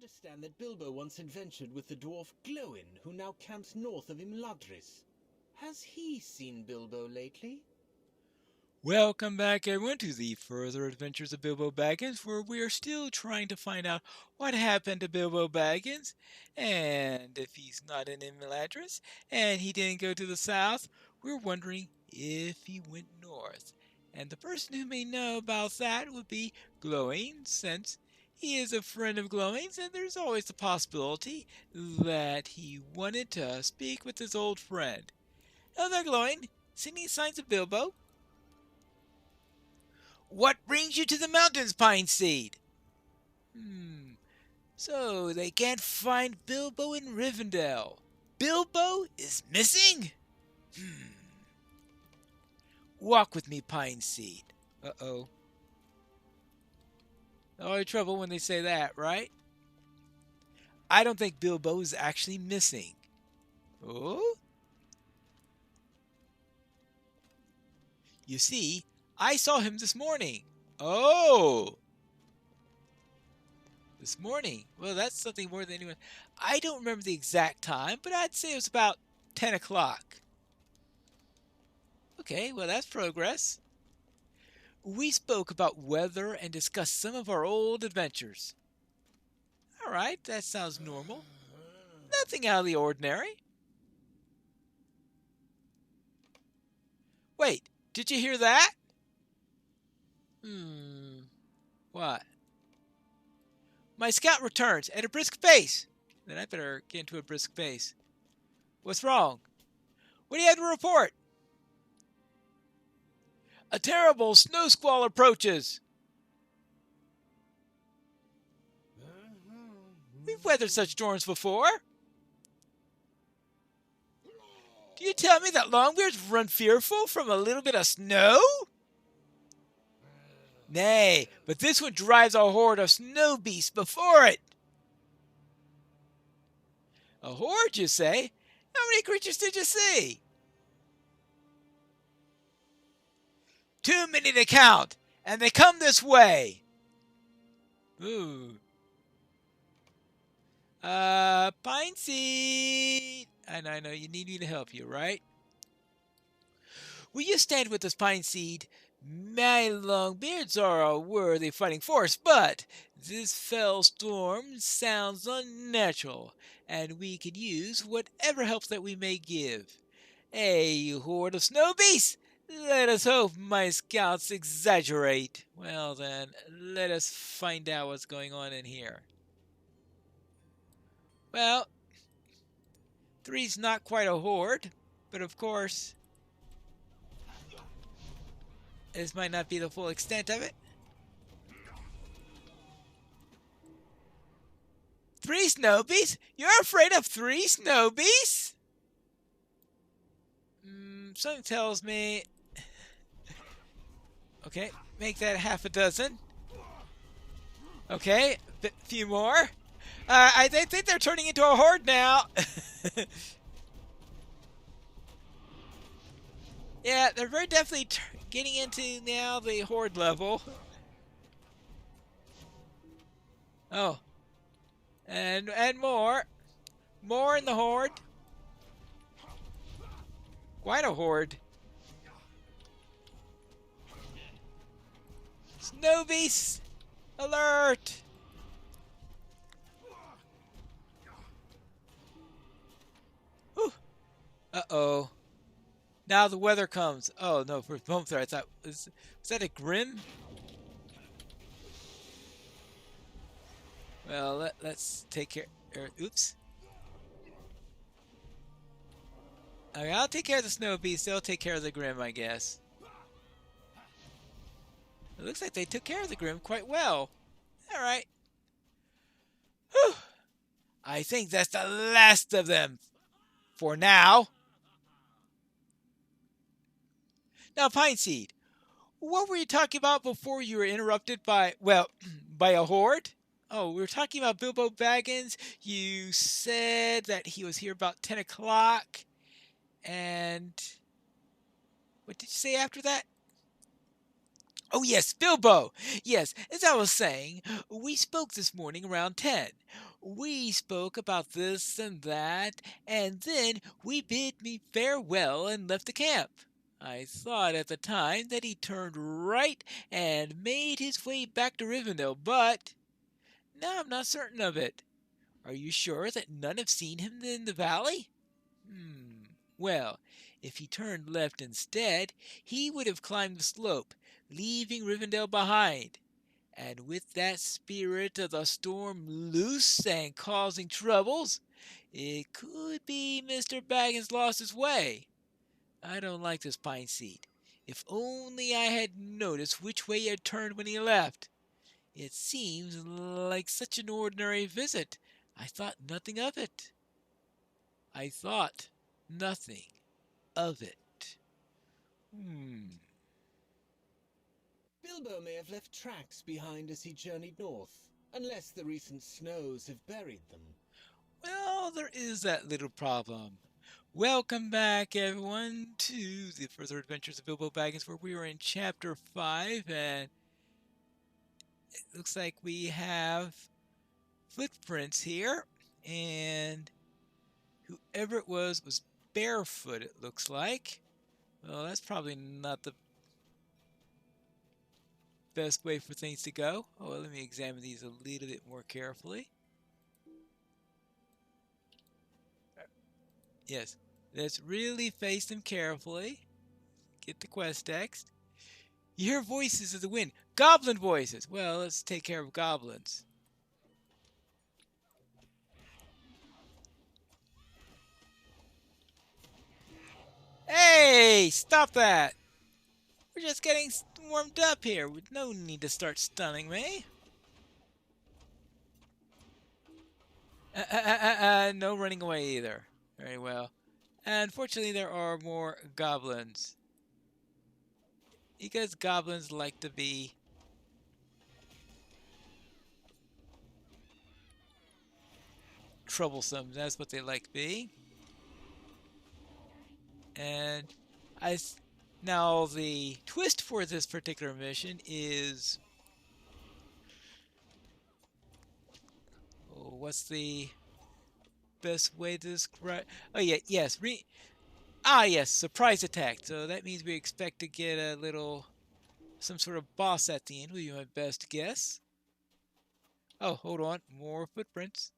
understand that Bilbo once adventured with the dwarf Glowin, who now camps north of Imladris. Has he seen Bilbo lately? Welcome back, everyone, to the further adventures of Bilbo Baggins, where we are still trying to find out what happened to Bilbo Baggins, and if he's not in Imladris, and he didn't go to the south, we're wondering if he went north. And the person who may know about that would be Glowing, since he is a friend of Glowing's, and there's always the possibility that he wanted to speak with his old friend. Hello there, Glowing. See any signs of Bilbo? What brings you to the mountains, Pine Seed? So they can't find Bilbo in Rivendell. Bilbo is missing? Walk with me, Pine Seed. Uh-oh. Always trouble when they say that, right? I don't think Bilbo is actually missing. Oh? You see, I saw him this morning. Oh! This morning. Well, that's something more than anyone. I don't remember the exact time, but I'd say it was about 10 o'clock. Okay, well, that's progress. We spoke about weather and discussed some of our old adventures. All right, that sounds normal. Nothing out of the ordinary. Wait, did you hear that? What? My scout returns at a brisk pace. Then I better get into a brisk pace. What's wrong? What do you have to report? A terrible snow squall approaches. We've weathered such storms before. Do you tell me that Longbeards run fearful from a little bit of snow? Nay, but this one drives a horde of snow beasts before it. A horde, you say? How many creatures did you see? Too many to count, and they come this way. Ooh. Pine Seed. I know, you need me to help you, right? Will you stand with us, Pine Seed? My Longbeards are a worthy fighting force, but this fell storm sounds unnatural, and we could use whatever help that we may give. A horde of snow beasts! Let us hope my scouts exaggerate. Well then, let us find out what's going on in here. Well, three's not quite a horde, but of course, this might not be the full extent of it. 3 snow beasts? You're afraid of 3 snow beasts? Something tells me... Okay, make that half a dozen. Okay, a few more. I think they're turning into a horde now. Yeah, they're very definitely getting into now the horde level. Oh. And more. More in the horde. Quite a horde. Snow beasts! Alert! Whew. Uh-oh. Now the weather comes. Oh, no, for a moment there I thought, was that a Grim? Well, let's take care... oops. Okay, I'll take care of the snow beast. They'll take care of the Grim, I guess. It looks like they took care of the Grim quite well. Alright. Whew. I think that's the last of them. For now. Now, Pine Seed, what were you talking about before you were interrupted by, well, by a horde? Oh, we were talking about Bilbo Baggins. You said that he was here about 10 o'clock. And what did you say after that? Oh, yes, Bilbo. Yes, as I was saying, we spoke this morning around 10. We spoke about this and that, and then we bid me farewell and left the camp. I thought at the time that he turned right and made his way back to Rivendell, but now I'm not certain of it. Are you sure that none have seen him in the valley? Well, if he turned left instead, he would have climbed the slope, leaving Rivendell behind. And with that spirit of the storm loose and causing troubles, it could be Mr. Baggins lost his way. I don't like this pine seed. If only I had noticed which way he had turned when he left. It seems like such an ordinary visit. I thought nothing of it. I thought nothing of it. Bilbo may have left tracks behind as he journeyed north, unless the recent snows have buried them. Well, there is that little problem. Welcome back, everyone, to the Further Adventures of Bilbo Baggins, where we are in Chapter 5, and it looks like we have footprints here, and whoever it was barefoot, it looks like. Well, that's probably not the best way for things to go. Oh, let me examine these a little bit more carefully. Yes, let's really face them carefully. Get the quest text. You hear voices of the wind. Goblin voices. Well, let's take care of goblins. Hey, stop that. We're just getting warmed up here with no need to start stunning me. No running away either. Very well. Unfortunately, there are more goblins. Because goblins like to be troublesome. That's what they like to be. And now the twist for this particular mission is, what's the best way to describe? Oh yeah, yes, yes, surprise attack. So that means we expect to get some sort of boss at the end. Would be my best guess. Oh, hold on, more footprints.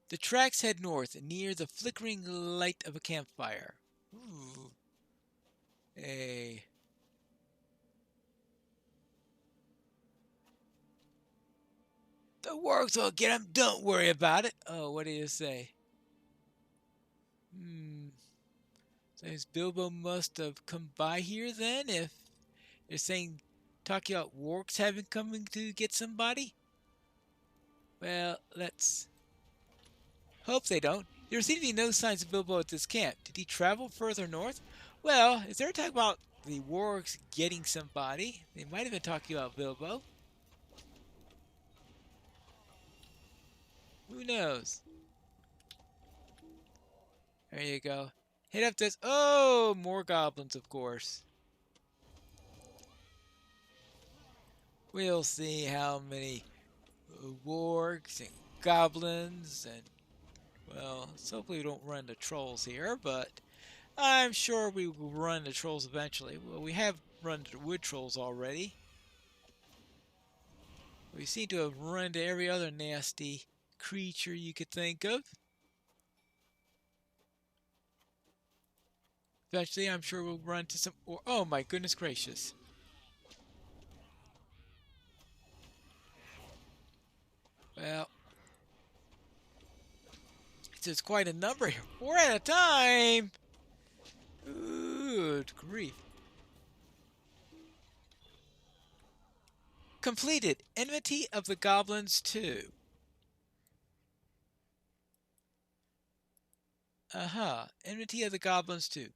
The tracks head north near the flickering light of a campfire. Ooh. Hey. The wargs will get him, don't worry about it. Oh, what do you say? So Bilbo must have come by here then, if they're saying, talking about wargs having coming to get somebody? Well, let's hope they don't. There seem to be no signs of Bilbo at this camp. Did he travel further north? Well, if they're talking about the wargs getting somebody, they might have been talking about Bilbo. Who knows? There you go. Hit up this. Oh, more goblins, of course. We'll see how many wargs and goblins and, well, let's hopefully we don't run into trolls here, but I'm sure we will run into trolls eventually. Well, we have run into wood trolls already. We seem to have run into every other nasty creature you could think of. Eventually, I'm sure we'll run into some... oh my goodness gracious. Well, it's quite a number here. 4 at a time! Good grief. Completed. Enmity of the Goblins 2. Enmity of the Goblins 2.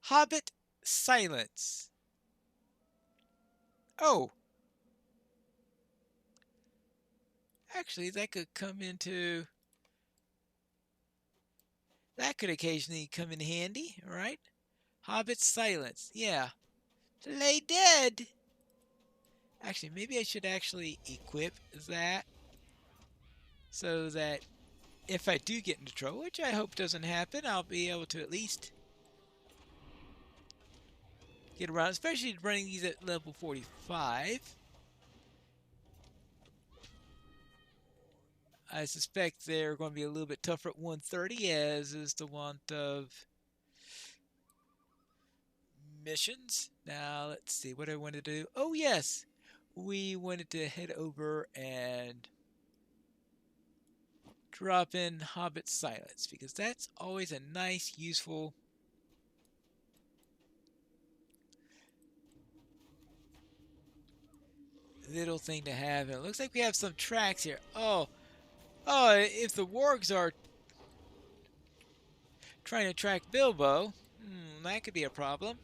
Hobbit Silence. Oh. Actually, that could come into... that could occasionally come in handy, right? Hobbit Silence. Yeah. Lay dead. Actually, maybe I should actually equip that so that if I do get into trouble, which I hope doesn't happen, I'll be able to at least get around, especially running these at level 45. I suspect they're going to be a little bit tougher at 130, as is the want of missions. Now, let's see what I wanted to do. Oh, yes. We wanted to head over and drop in Hobbit Silence, because that's always a nice, useful little thing to have. And it looks like we have some tracks here. Oh, if the wargs are trying to track Bilbo, that could be a problem.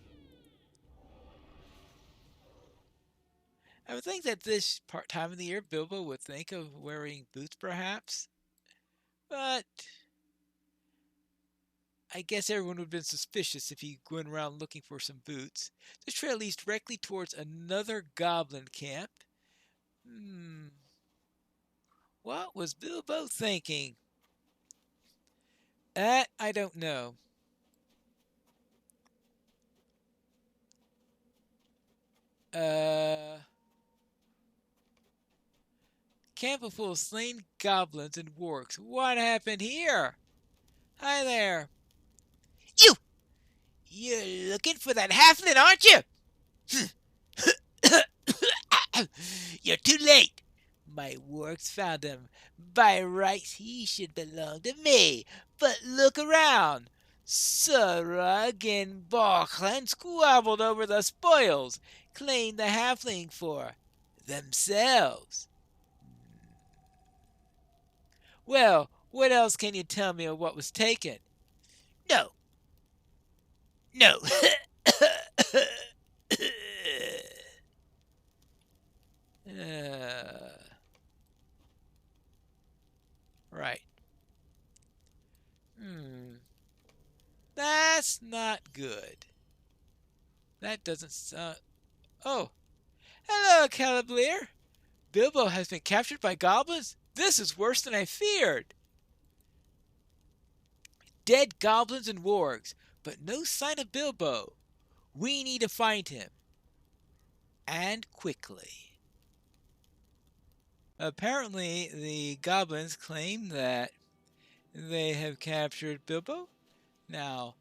I would think that this time of the year, Bilbo would think of wearing boots, perhaps. But I guess everyone would have been suspicious if he went around looking for some boots. This trail leads directly towards another goblin camp. What was Bilbo thinking? That I don't know. Camp full of slain goblins and wargs. What happened here? Hi there. You're looking for that halfling, aren't you? You're too late. My wargs found him. By rights, he should belong to me. But look around. Surrug and Balkland squabbled over the spoils, claimed the halfling for themselves. Well, what else can you tell me of what was taken? No. No. Right. That's not good. That doesn't sound... Oh. Hello, Cavalier. Bilbo has been captured by goblins? This is worse than I feared. Dead goblins and wargs, but no sign of Bilbo. We need to find him. And quickly. Apparently, the goblins claim that they have captured Bilbo. Now,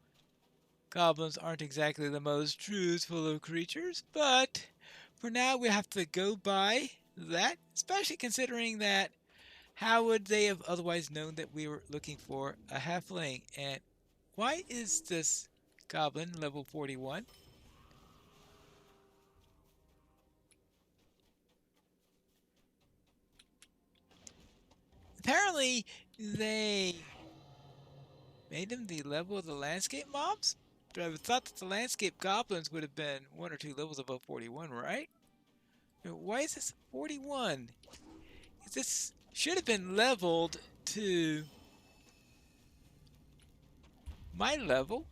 goblins aren't exactly the most truthful of creatures, but for now we have to go by that, especially considering that how would they have otherwise known that we were looking for a halfling? And why is this goblin level 41? Apparently, they made him the level of the landscape mobs? But I would thought that the landscape goblins would have been 1 or 2 levels above 41, right? Why is this 41? This should have been leveled to my level.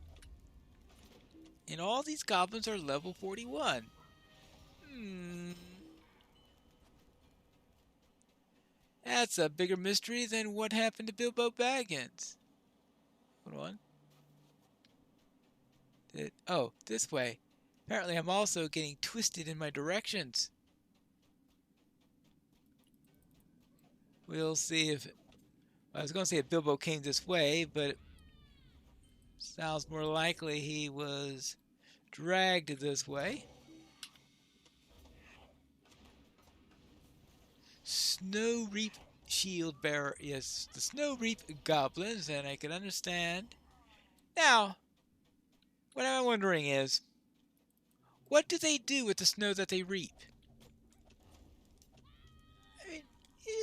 And all these goblins are level 41. That's a bigger mystery than what happened to Bilbo Baggins. Hold on. Oh, this way. Apparently I'm also getting twisted in my directions. We'll see if... I was going to say if Bilbo came this way, but it sounds more likely he was dragged this way. Snow Reap Shield Bearer. Yes, the Snow Reap Goblins, and I can understand. Now, what I'm wondering is, what do they do with the snow that they reap? I mean,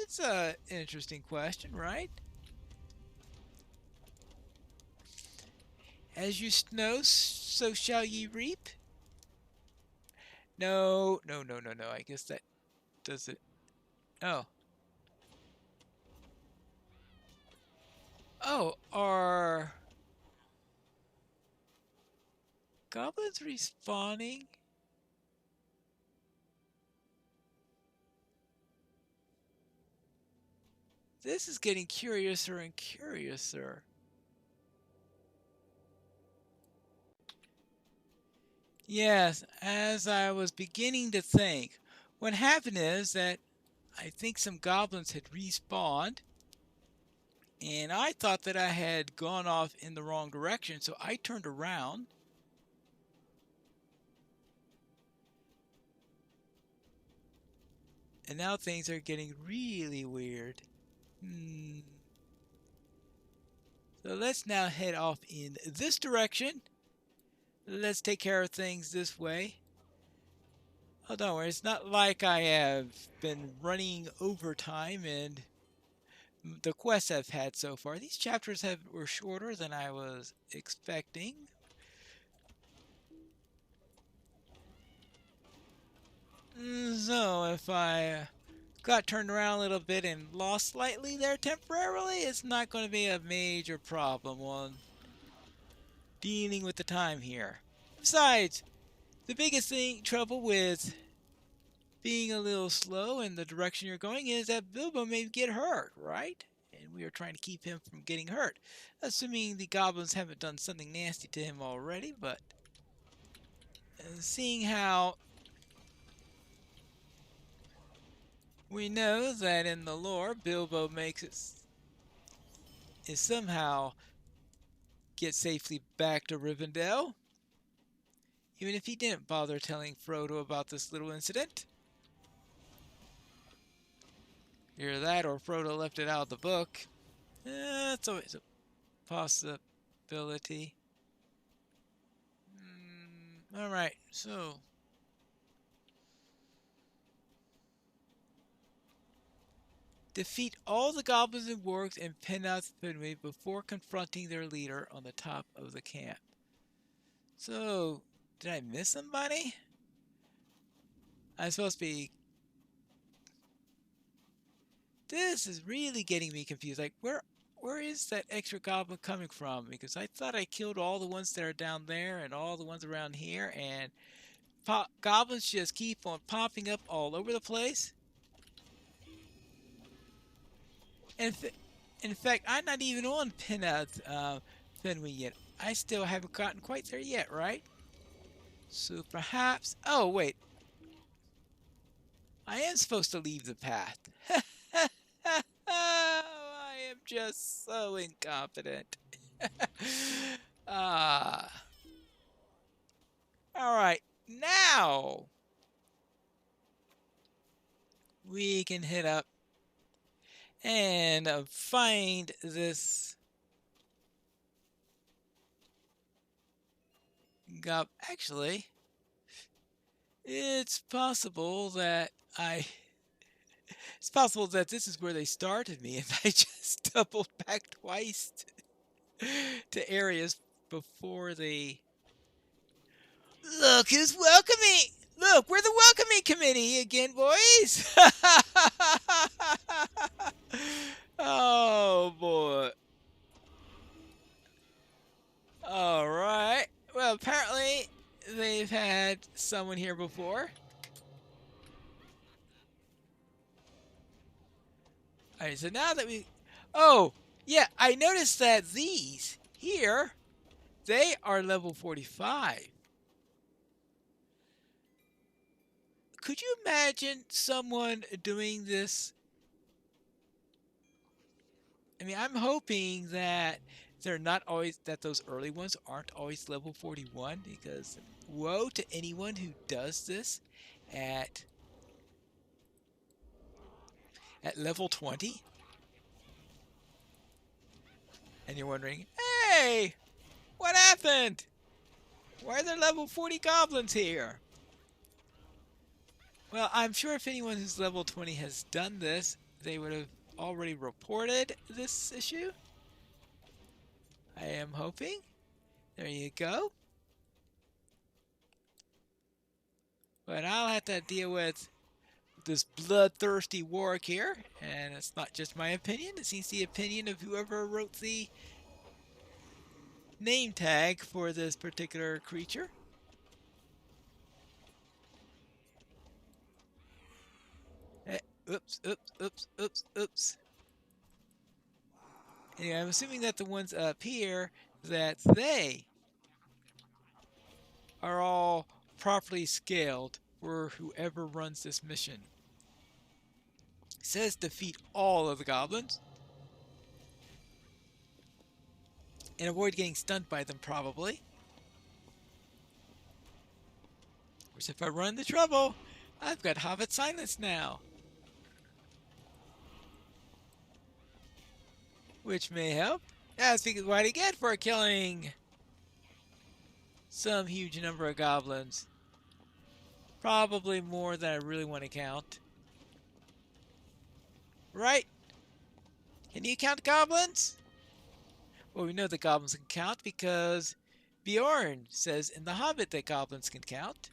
it's an interesting question, right? As you snow, so shall ye reap? No. I guess that does it. Oh. Oh, are goblins respawning? This is getting curiouser and curiouser. Yes, as I was beginning to think, what happened is that I think some goblins had respawned, and I thought that I had gone off in the wrong direction, so I turned around. And now things are getting really weird. So let's now head off in this direction. Let's take care of things this way. Oh, don't worry. It's not like I have been running overtime in the quests I've had so far. These chapters were shorter than I was expecting. So if I got turned around a little bit and lost slightly there temporarily, it's not going to be a major problem on dealing with the time here. Besides, the biggest trouble with being a little slow in the direction you're going is that Bilbo may get hurt, right? And we are trying to keep him from getting hurt. Assuming the goblins haven't done something nasty to him already, but seeing how we know that in the lore, Bilbo is somehow get safely back to Rivendell, even if he didn't bother telling Frodo about this little incident. Either that or Frodo left it out of the book. That's always a possibility. Alright, so defeat all the goblins and wargs and pin out Finwë before confronting their leader on the top of the camp. So, did I miss somebody? I'm supposed to be... This is really getting me confused. Like, where is that extra goblin coming from? Because I thought I killed all the ones that are down there and all the ones around here, and goblins just keep on popping up all over the place. And in fact, I'm not even on Pinouth Finwë yet. I still haven't gotten quite there yet, right? So perhaps... Oh, wait. I am supposed to leave the path. I am just so incompetent. Alright, now we can hit up and find this actually, it's possible that this is where they started me, and I just doubled back twice to areas before they... Look who's welcoming! Look, we're the welcoming committee again, boys! Oh, boy. Alright. Well, apparently they've had someone here before. Alright, so now that we... Oh, yeah, I noticed that these here, they are level 45. Could you imagine someone doing this? I mean, I'm hoping that those early ones aren't always level 41, because woe to anyone who does this at level 20. And you're wondering, hey, what happened? Why are there level 40 goblins here? Well, I'm sure if anyone who's level 20 has done this, they would have already reported this issue. I am hoping. There you go. But I'll have to deal with this bloodthirsty warg here, and it's not just my opinion. It seems the opinion of whoever wrote the name tag for this particular creature. Oops, oops, oops, oops, oops. And I'm assuming that the ones up here, that they are all properly scaled for whoever runs this mission. It says defeat all of the goblins and avoid getting stunned by them, probably. Of course, if I run into trouble, I've got Hobbit Silence now, which may help. That's what I get for killing some huge number of goblins. Probably more than I really want to count. Right? Can you count goblins? Well, we know that goblins can count because Bjorn says in The Hobbit that goblins can count.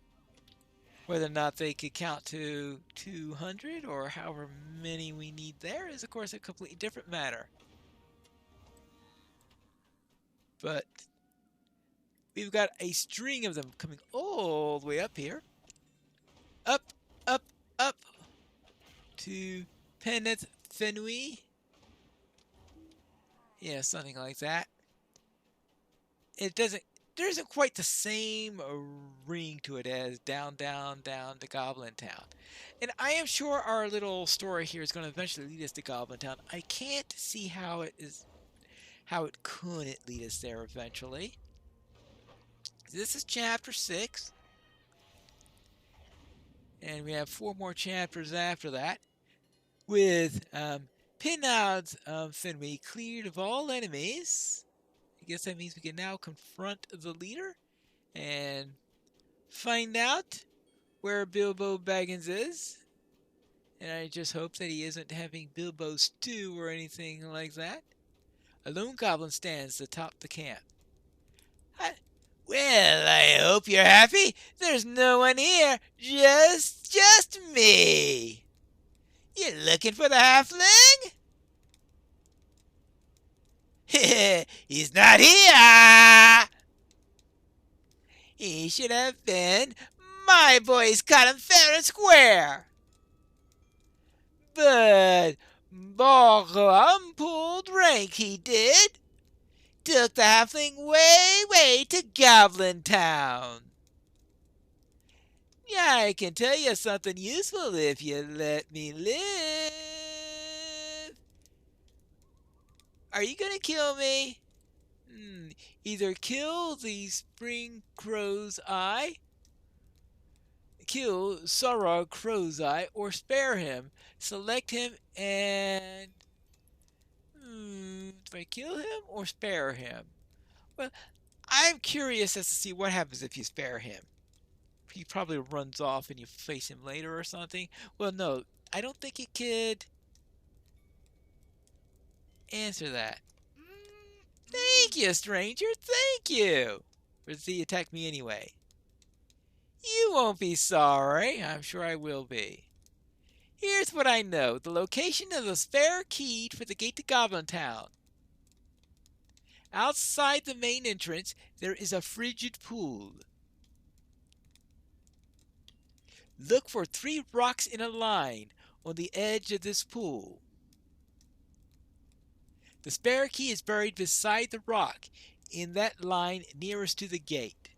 Whether or not they could count to 200 or however many we need there is, of course, a completely different matter. But we've got a string of them coming all the way up here. Up, up, up to Peneth Fenui. Yeah, something like that. There isn't quite the same ring to it as down, down, down to Goblin Town. And I am sure our little story here is going to eventually lead us to Goblin Town. I can't see how it couldn't lead us there eventually. This is chapter 6. And we have 4 more chapters after that. With Pinod's Fenway cleared of all enemies. I guess that means we can now confront the leader and find out where Bilbo Baggins is. And I just hope that he isn't having Bilbo stew or anything like that. A lone goblin stands atop the camp. Well, I hope you're happy. There's no one here. Just me. You looking for the halfling? He's not here. He should have been. My boys caught him fair and square. But Borgum pulled rank, he did. Took the halfling way to Goblin Town. Yeah, I can tell you something useful if you let me live. Are you gonna kill me? Either kill the Spring Crow's Eye, kill Sorog Crow's Eye, or spare him. Select him and... do I kill him or spare him? Well, I'm curious as to see what happens if you spare him. He probably runs off and you face him later or something. Well, no, I don't think he could answer that. Thank you, stranger. Thank you. Or does he attack me anyway? You won't be sorry. I'm sure I will be. Here's what I know. The location of the spare key for the gate to Goblin Town. Outside the main entrance, there is a frigid pool. Look for 3 rocks in a line on the edge of this pool. The spare key is buried beside the rock in that line nearest to the gate.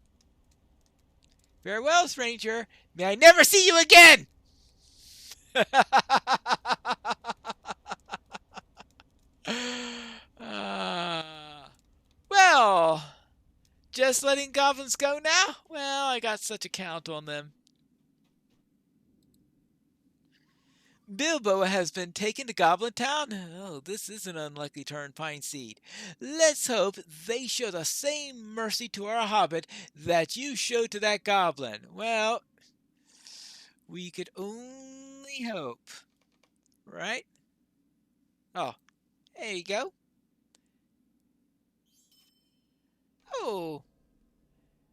Farewell, stranger. May I never see you again! Well, just letting goblins go now? Well, I got such a count on them. Bilbo has been taken to Goblin Town. Oh, this is an unlikely turn, Pine Seed. Let's hope they show the same mercy to our hobbit that you showed to that goblin. Well, we could only hope. Right? Oh, there you go. Oh.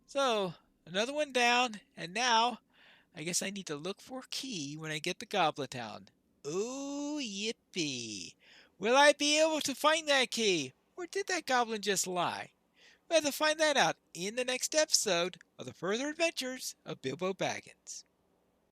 So, another one down, and now I guess I need to look for a key when I get to Goblin Town. Oh, yippee. Will I be able to find that key? Or did that goblin just lie? We'll have to find that out in the next episode of the further adventures of Bilbo Baggins.